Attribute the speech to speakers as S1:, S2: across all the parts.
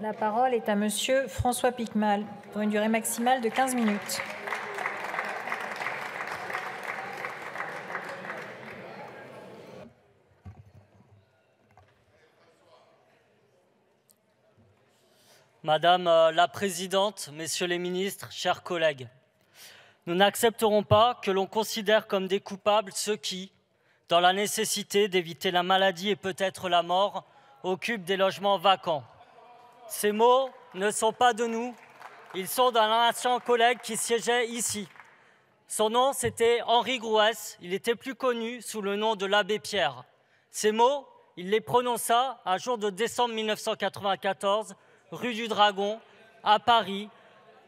S1: La parole est à Monsieur François Piquemal, pour une durée maximale de 15 minutes.
S2: Madame la Présidente, Messieurs les ministres, chers collègues, nous n'accepterons pas que l'on considère comme des coupables ceux qui, dans la nécessité d'éviter la maladie et peut-être la mort, occupent des logements vacants. Ces mots ne sont pas de nous, ils sont d'un ancien collègue qui siégeait ici. Son nom, c'était Henri Grouès, il était plus connu sous le nom de l'abbé Pierre. Ces mots, il les prononça un jour de décembre 1994, rue du Dragon, à Paris,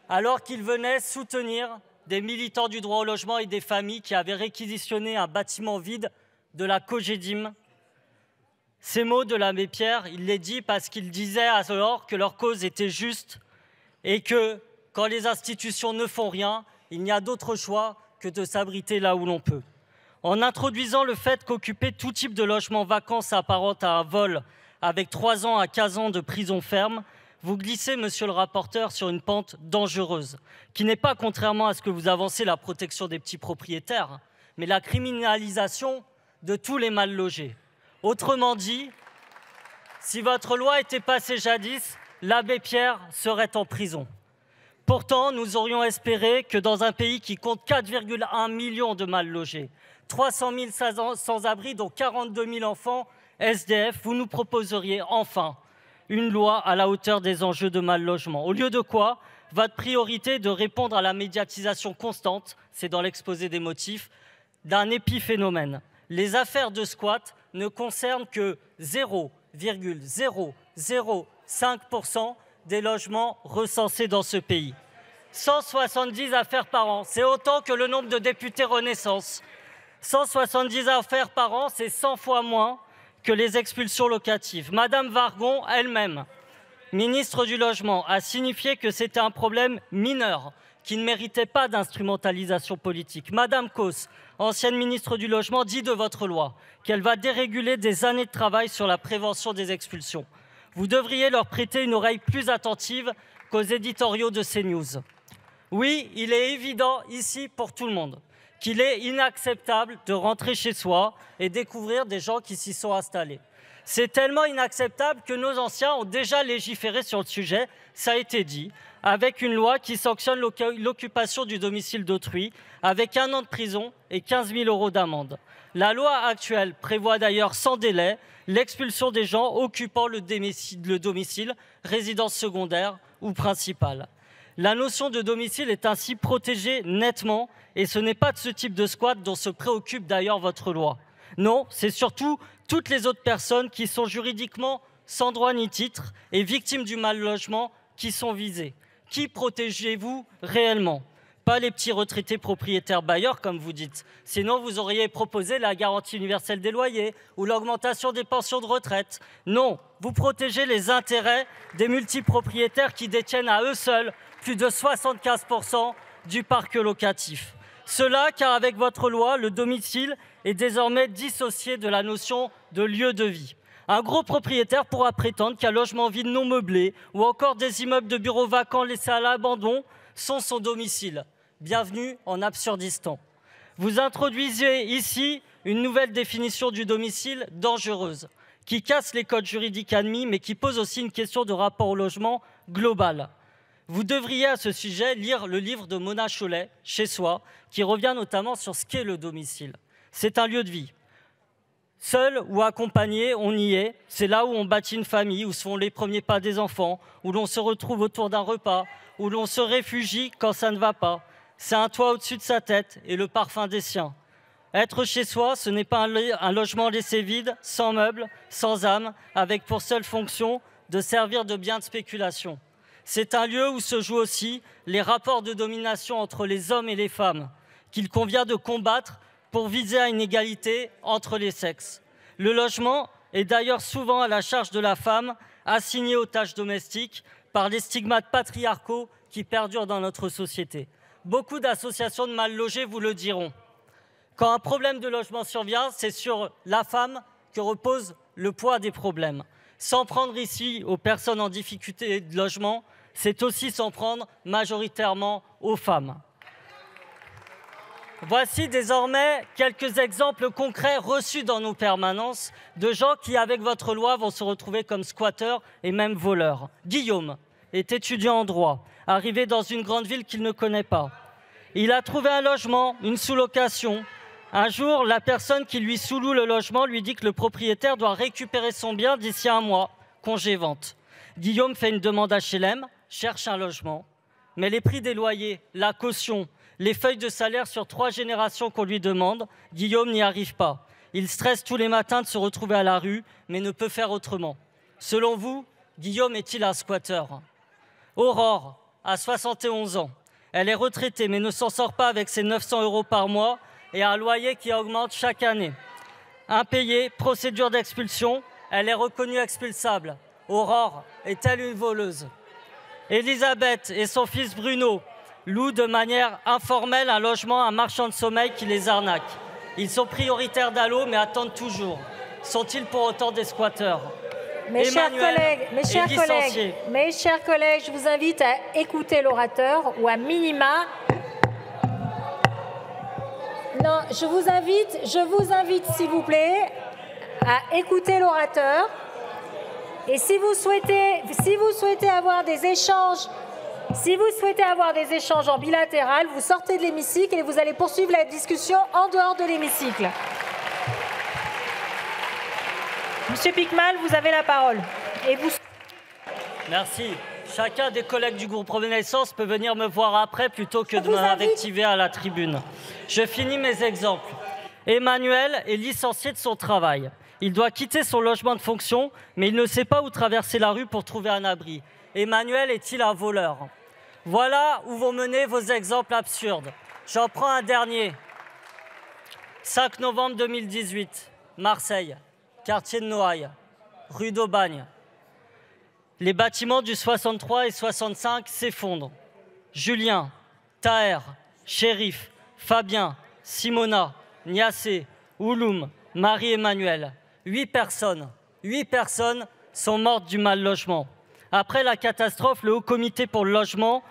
S2: alors qu'il venait soutenir des militants du droit au logement et des familles qui avaient réquisitionné un bâtiment vide de la Cogedim. Ces mots de l'abbé Pierre, il les dit parce qu'il disait alors que leur cause était juste et que quand les institutions ne font rien, il n'y a d'autre choix que de s'abriter là où l'on peut. En introduisant le fait qu'occuper tout type de logement vacant s'apparente à un vol avec 3 ans à 15 ans de prison ferme, vous glissez, monsieur le rapporteur, sur une pente dangereuse, qui n'est pas, contrairement à ce que vous avancez, la protection des petits propriétaires, mais la criminalisation de tous les mal logés. Autrement dit, si votre loi était passée jadis, l'abbé Pierre serait en prison. Pourtant, nous aurions espéré que dans un pays qui compte 4,1 millions de mal logés, 300 000 sans-abri, dont 42 000 enfants SDF, vous nous proposeriez enfin une loi à la hauteur des enjeux de mal logement. Au lieu de quoi, votre priorité est de répondre à la médiatisation constante, c'est dans l'exposé des motifs, d'un épiphénomène. Les affaires de squat ne concernent que 0,005% des logements recensés dans ce pays. 170 affaires par an, c'est autant que le nombre de députés Renaissance. 170 affaires par an, c'est 100 fois moins que les expulsions locatives. Madame Wargon, elle-même, ministre du Logement, a signifié que c'était un problème mineur qui ne méritait pas d'instrumentalisation politique. Madame Causse, ancienne ministre du Logement, dit de votre loi qu'elle va déréguler des années de travail sur la prévention des expulsions. Vous devriez leur prêter une oreille plus attentive qu'aux éditoriaux de CNews. Oui, il est évident ici pour tout le monde qu'il est inacceptable de rentrer chez soi et découvrir des gens qui s'y sont installés. C'est tellement inacceptable que nos anciens ont déjà légiféré sur le sujet, ça a été dit, avec une loi qui sanctionne l'occupation du domicile d'autrui, avec 1 an de prison et 15 000 € d'amende. La loi actuelle prévoit d'ailleurs sans délai l'expulsion des gens occupant le domicile, résidence secondaire ou principale. La notion de domicile est ainsi protégée nettement et ce n'est pas de ce type de squat dont se préoccupe d'ailleurs votre loi. Non, c'est surtout toutes les autres personnes qui sont juridiquement sans droit ni titre et victimes du mal logement qui sont visées. Qui protégez-vous réellement? Pas les petits retraités propriétaires bailleurs, comme vous dites. Sinon, vous auriez proposé la garantie universelle des loyers ou l'augmentation des pensions de retraite. Non, vous protégez les intérêts des multipropriétaires qui détiennent à eux seuls plus de 75% du parc locatif. Cela car avec votre loi, le domicile est désormais dissocié de la notion de lieu de vie. Un gros propriétaire pourra prétendre qu'un logement vide non meublé ou encore des immeubles de bureaux vacants laissés à l'abandon sont son domicile. Bienvenue en Absurdistan. Vous introduisez ici une nouvelle définition du domicile dangereuse, qui casse les codes juridiques admis, mais qui pose aussi une question de rapport au logement global. Vous devriez à ce sujet lire le livre de Mona Chollet, Chez soi, qui revient notamment sur ce qu'est le domicile. C'est un lieu de vie. Seul ou accompagné, on y est. C'est là où on bâtit une famille, où se font les premiers pas des enfants, où l'on se retrouve autour d'un repas, où l'on se réfugie quand ça ne va pas. C'est un toit au-dessus de sa tête et le parfum des siens. Être chez soi, ce n'est pas un logement laissé vide, sans meubles, sans âme, avec pour seule fonction de servir de bien de spéculation. C'est un lieu où se jouent aussi les rapports de domination entre les hommes et les femmes, qu'il convient de combattre pour viser à une égalité entre les sexes. Le logement est d'ailleurs souvent à la charge de la femme, assignée aux tâches domestiques par les stigmates patriarcaux qui perdurent dans notre société. Beaucoup d'associations de mal logés vous le diront. Quand un problème de logement survient, c'est sur la femme que repose le poids des problèmes. S'en prendre ici aux personnes en difficulté de logement, c'est aussi s'en prendre majoritairement aux femmes. Voici désormais quelques exemples concrets reçus dans nos permanences de gens qui, avec votre loi, vont se retrouver comme squatteurs et même voleurs. Guillaume est étudiant en droit, arrivé dans une grande ville qu'il ne connaît pas. Il a trouvé un logement, une sous-location. Un jour, la personne qui lui sous-loue le logement lui dit que le propriétaire doit récupérer son bien d'ici un mois, congé-vente. Guillaume fait une demande HLM, cherche un logement, mais les prix des loyers, la caution, les feuilles de salaire sur 3 générations qu'on lui demande, Guillaume n'y arrive pas. Il stresse tous les matins de se retrouver à la rue, mais ne peut faire autrement. Selon vous, Guillaume est-il un squatteur? Aurore a 71 ans. Elle est retraitée, mais ne s'en sort pas avec ses 900 € par mois et un loyer qui augmente chaque année. Impayée, procédure d'expulsion, elle est reconnue expulsable. Aurore est-elle une voleuse? Elisabeth et son fils Bruno louent de manière informelle un logement à un marchand de sommeil qui les arnaque. Ils sont prioritaires d'Allo, mais attendent toujours. Sont-ils pour autant des squatteurs?
S1: Mes chers collègues, je vous invite à écouter l'orateur ou à minima. Non, je vous invite, s'il vous plaît, à écouter l'orateur. Et si vous souhaitez avoir des échanges, en bilatéral, vous sortez de l'hémicycle et vous allez poursuivre la discussion en dehors de l'hémicycle. Monsieur Piquemal, vous avez la parole.
S2: Merci. Chacun des collègues du groupe Renaissance peut venir me voir après plutôt que de m'invectiver à la tribune. Je finis mes exemples. Emmanuel est licencié de son travail. Il doit quitter son logement de fonction, mais il ne sait pas où traverser la rue pour trouver un abri. Emmanuel est-il un voleur? Voilà où vont mener vos exemples absurdes. J'en prends un dernier. 5 novembre 2018, Marseille. Quartier de Noailles, rue d'Aubagne. Les bâtiments du 63 et 65 s'effondrent. Julien, Taher, Chérif, Fabien, Simona, Niassé, Ouloum, Marie-Emmanuel. 8 personnes sont mortes du mal logement. Après la catastrophe, le Haut Comité pour le logement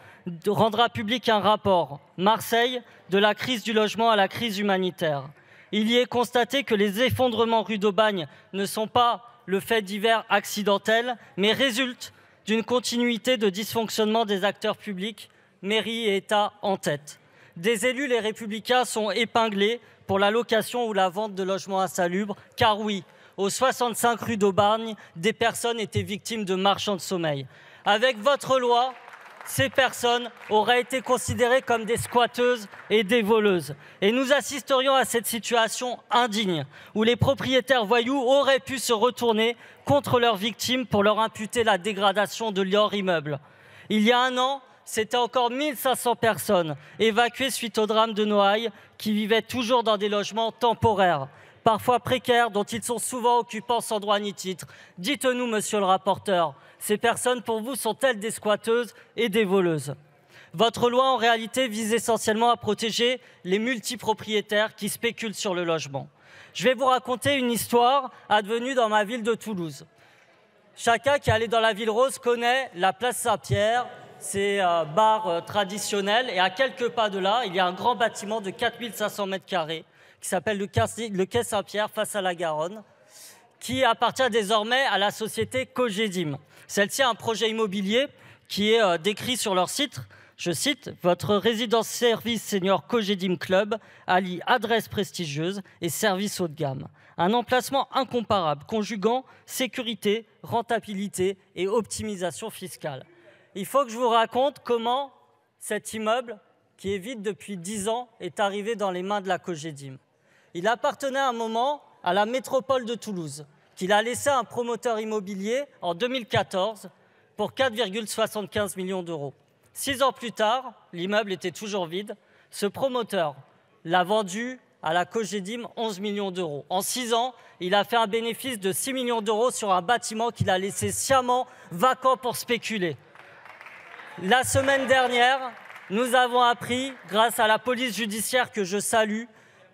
S2: rendra public un rapport. Marseille, de la crise du logement à la crise humanitaire. Il y est constaté que les effondrements rue d'Aubagne ne sont pas le fait divers accidentel, mais résultent d'une continuité de dysfonctionnement des acteurs publics, mairie et État en tête. Des élus, les Républicains, sont épinglés pour la location ou la vente de logements insalubres, car oui, au 65 rue d'Aubagne, des personnes étaient victimes de marchands de sommeil. Avec votre loi, ces personnes auraient été considérées comme des squatteuses et des voleuses. Et nous assisterions à cette situation indigne, où les propriétaires voyous auraient pu se retourner contre leurs victimes pour leur imputer la dégradation de leur immeuble. Il y a un an, c'était encore 1500 personnes évacuées suite au drame de Noailles qui vivaient toujours dans des logements temporaires, parfois précaires, dont ils sont souvent occupants sans droit ni titre. Dites-nous, monsieur le rapporteur, ces personnes, pour vous, sont-elles des squatteuses et des voleuses? Votre loi, en réalité, vise essentiellement à protéger les multipropriétaires qui spéculent sur le logement. Je vais vous raconter une histoire advenue dans ma ville de Toulouse. Chacun qui est allé dans la ville rose connaît la place Saint-Pierre, c'est un bar traditionnel. Et à quelques pas de là, il y a un grand bâtiment de 4500 mètres carrés qui s'appelle le Quai Saint-Pierre, face à la Garonne, qui appartient désormais à la société Cogedim. Celle-ci a un projet immobilier qui est décrit sur leur site. Je cite, « Votre résidence-service senior Cogedim Club allie adresse prestigieuse et service haut de gamme. Un emplacement incomparable, conjuguant sécurité, rentabilité et optimisation fiscale. » Il faut que je vous raconte comment cet immeuble, qui est vide depuis 10 ans, est arrivé dans les mains de la Cogedim. Il appartenait à un moment à la métropole de Toulouse, qu'il a laissé à un promoteur immobilier en 2014 pour 4,75 millions d'euros. 6 ans plus tard, l'immeuble était toujours vide. Ce promoteur l'a vendu à la Cogedim 11 millions d'euros. En 6 ans, il a fait un bénéfice de 6 millions d'euros sur un bâtiment qu'il a laissé sciemment vacant pour spéculer. La semaine dernière, nous avons appris, grâce à la police judiciaire que je salue,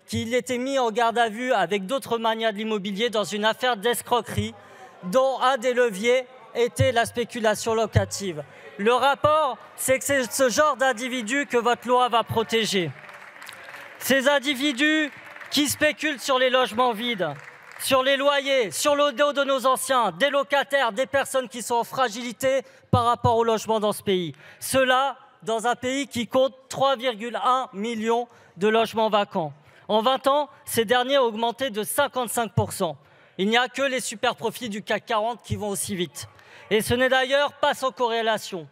S2: qu'il était mis en garde à vue avec d'autres manias de l'immobilier dans une affaire d'escroquerie dont un des leviers était la spéculation locative. Le rapport, c'est que c'est ce genre d'individus que votre loi va protéger. Ces individus qui spéculent sur les logements vides, sur les loyers, sur le dos de nos anciens, des locataires, des personnes qui sont en fragilité par rapport au logement dans ce pays. Cela dans un pays qui compte 3,1 millions de logements vacants. En 20 ans, ces derniers ont augmenté de 55%. Il n'y a que les super profits du CAC 40 qui vont aussi vite. Et ce n'est d'ailleurs pas sans corrélation.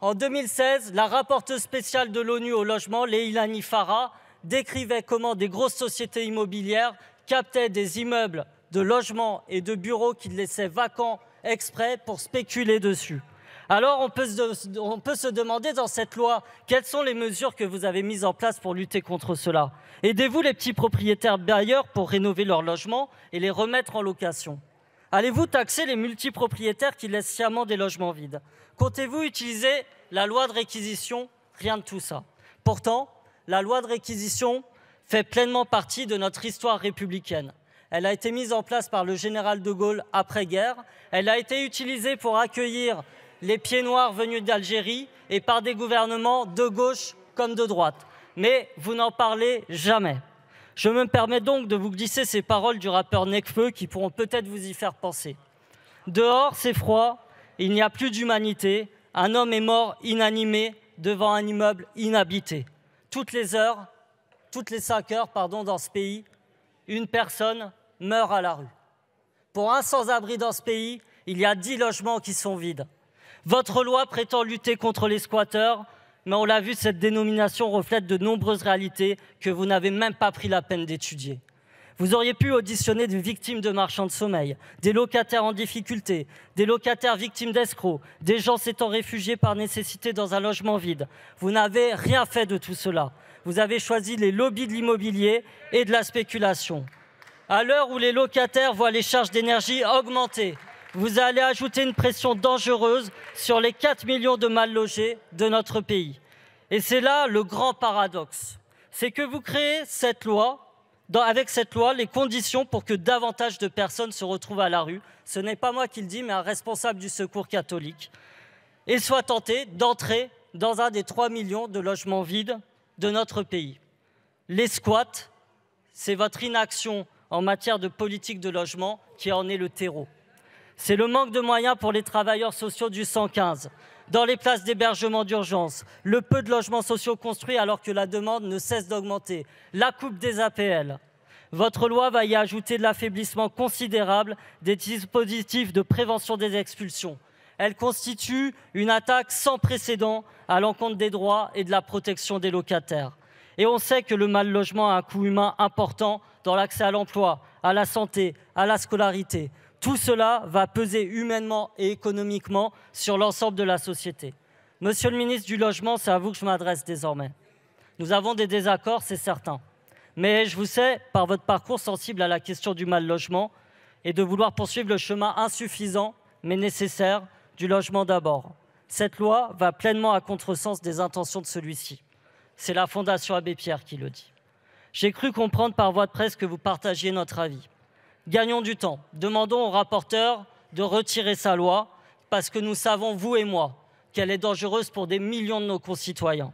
S2: En 2016, la rapporteuse spéciale de l'ONU au logement, Leilani Farah, décrivait comment des grosses sociétés immobilières captaient des immeubles de logements et de bureaux qu'ils laissaient vacants exprès pour spéculer dessus. Alors on peut se demander dans cette loi, quelles sont les mesures que vous avez mises en place pour lutter contre cela? Aidez-vous les petits propriétaires bailleurs pour rénover leurs logements et les remettre en location? Allez-vous taxer les multipropriétaires qui laissent sciemment des logements vides? Comptez-vous utiliser la loi de réquisition? Rien de tout ça. Pourtant, la loi de réquisition fait pleinement partie de notre histoire républicaine. Elle a été mise en place par le général de Gaulle après-guerre. Elle a été utilisée pour accueillir les pieds noirs venus d'Algérie et par des gouvernements de gauche comme de droite. Mais vous n'en parlez jamais. Je me permets donc de vous glisser ces paroles du rappeur Nekfeu qui pourront peut-être vous y faire penser. Dehors, c'est froid, il n'y a plus d'humanité, un homme est mort inanimé devant un immeuble inhabité. Toutes les 5 heures, dans ce pays, une personne meurt à la rue. Pour un sans-abri dans ce pays, il y a 10 logements qui sont vides. Votre loi prétend lutter contre les squatteurs, mais on l'a vu, cette dénomination reflète de nombreuses réalités que vous n'avez même pas pris la peine d'étudier. Vous auriez pu auditionner des victimes de marchands de sommeil, des locataires en difficulté, des locataires victimes d'escrocs, des gens s'étant réfugiés par nécessité dans un logement vide. Vous n'avez rien fait de tout cela. Vous avez choisi les lobbies de l'immobilier et de la spéculation. À l'heure où les locataires voient les charges d'énergie augmenter, vous allez ajouter une pression dangereuse sur les 4 millions de mal logés de notre pays. Et c'est là le grand paradoxe. C'est que vous créez avec cette loi les conditions pour que davantage de personnes se retrouvent à la rue. Ce n'est pas moi qui le dis, mais un responsable du Secours catholique. Et soient tentés d'entrer dans un des 3 millions de logements vides de notre pays. Les squats, c'est votre inaction en matière de politique de logement qui en est le terreau. C'est le manque de moyens pour les travailleurs sociaux du 115, dans les places d'hébergement d'urgence, le peu de logements sociaux construits alors que la demande ne cesse d'augmenter, la coupe des APL. Votre loi va y ajouter de l'affaiblissement considérable des dispositifs de prévention des expulsions. Elle constitue une attaque sans précédent à l'encontre des droits et de la protection des locataires. Et on sait que le mal-logement a un coût humain important dans l'accès à l'emploi, à la santé, à la scolarité. Tout cela va peser humainement et économiquement sur l'ensemble de la société. Monsieur le ministre du Logement, c'est à vous que je m'adresse désormais. Nous avons des désaccords, c'est certain. Mais je vous sais, par votre parcours, sensible à la question du mal-logement et de vouloir poursuivre le chemin insuffisant, mais nécessaire, du logement d'abord. Cette loi va pleinement à contresens des intentions de celui-ci. C'est la Fondation Abbé Pierre qui le dit. J'ai cru comprendre par voie de presse que vous partagiez notre avis. Gagnons du temps. Demandons au rapporteur de retirer sa loi parce que nous savons, vous et moi, qu'elle est dangereuse pour des millions de nos concitoyens.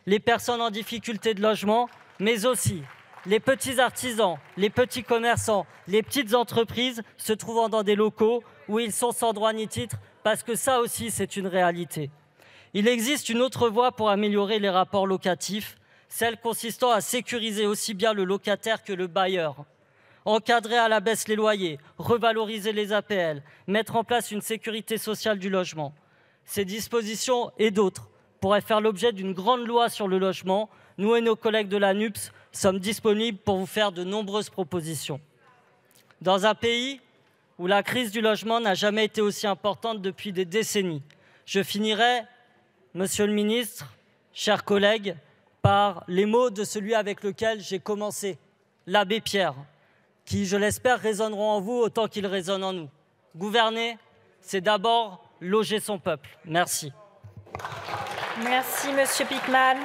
S2: Les personnes en difficulté de logement, mais aussi les petits artisans, les petits commerçants, les petites entreprises se trouvant dans des locaux où ils sont sans droit ni titre parce que ça aussi, c'est une réalité. Il existe une autre voie pour améliorer les rapports locatifs, celle consistant à sécuriser aussi bien le locataire que le bailleur. Encadrer à la baisse les loyers, revaloriser les APL, mettre en place une sécurité sociale du logement. Ces dispositions et d'autres pourraient faire l'objet d'une grande loi sur le logement. Nous et nos collègues de la NUPS sommes disponibles pour vous faire de nombreuses propositions. Dans un pays où la crise du logement n'a jamais été aussi importante depuis des décennies, je finirai, Monsieur le ministre, chers collègues, par les mots de celui avec lequel j'ai commencé, l'abbé Pierre, qui, je l'espère, résonneront en vous autant qu'ils résonnent en nous. Gouverner, c'est d'abord loger son peuple. Merci.
S1: Merci, Monsieur Pikman.